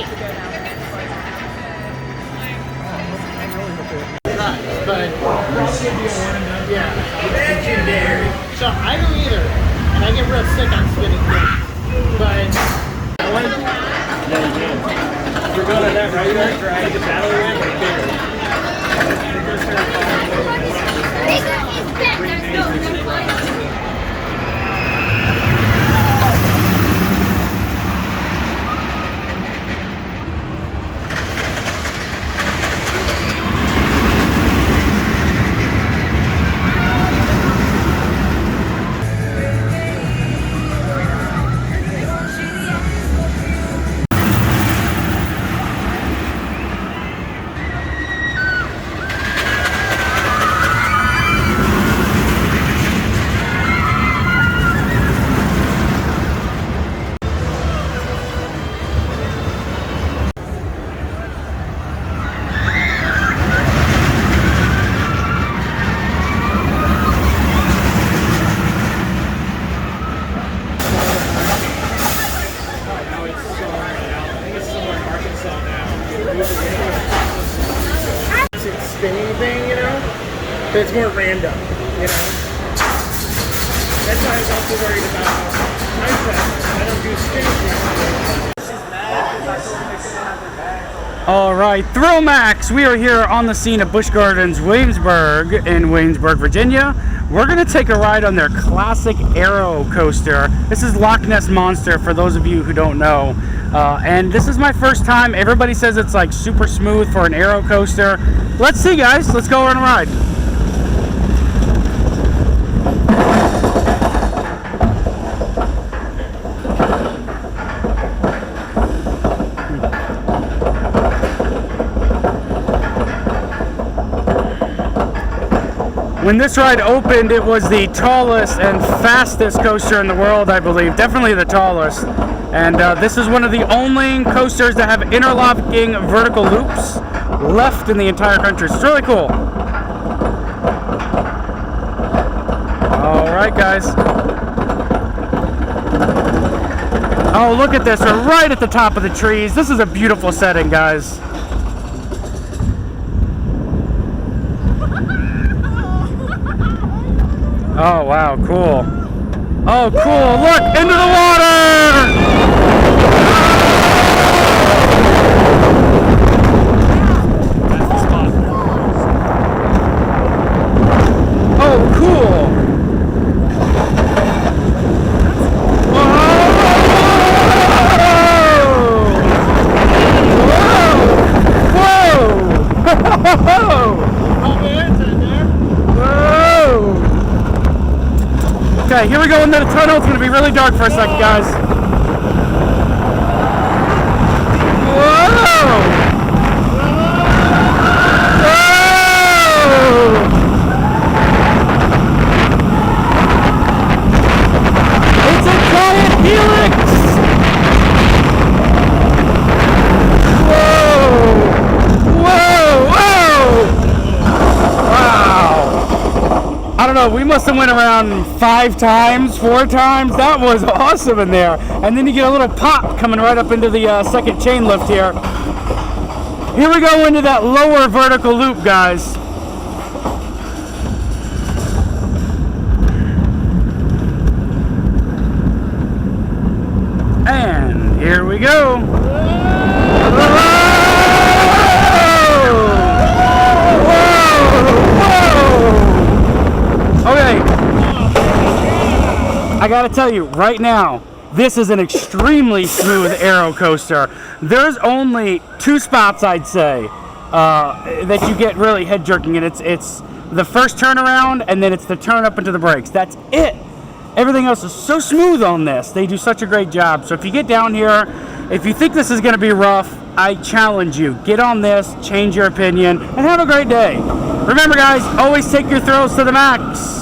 hate to go down there. But yeah, it's legendary. So I don't either, and I get real sick on spinning things. But yeah, you can. We're going to that right there. Take a battle ramp right there. Spinning thing, you know, but it's more random, you know. That's why I was also worried about time travel. I don't do spinning things. All right, Thrill Max. We are here on the scene at Busch Gardens Williamsburg in Williamsburg, Virginia. We're gonna take a ride on their classic aero coaster. This is Lochness Monster for those of you who don't know. And this is my first time. Everybody says it's like super smooth for an aero coaster. Let's see, guys. Let's go on a ride. When this ride opened, it was the tallest and fastest coaster in the world, I believe. Definitely the tallest. And this is one of the only coasters that have interlocking vertical loops left in the entire country. It's really cool. All right, guys. Oh, look at this. We're right at the top of the trees. This is a beautiful setting, guys. Oh, wow, cool. Oh, cool. Look, into the water! Oh, cool. Okay, here we go into the tunnel. It's going to be really dark for a second, guys. Whoa! Whoa! It's a giant helix! Whoa! Whoa! Whoa! Wow! I don't know, we must have went around 5 times, 4 times. That was awesome in there. And then you get a little pop coming right up into the second chain lift here. Here we go into that lower vertical loop, guys. And here we go. Okay, I gotta tell you right now, this is an extremely smooth aero coaster. There's only 2 spots, I'd say, that you get really head jerking, and it's the first turnaround, and then it's the turn up into the brakes. That's it. Everything else is so smooth on this. They do such a great job. So if you get down here, if you think this is gonna be rough, I challenge you. Get on this, change your opinion, and have a great day. Remember, guys, always take your thrills to the max.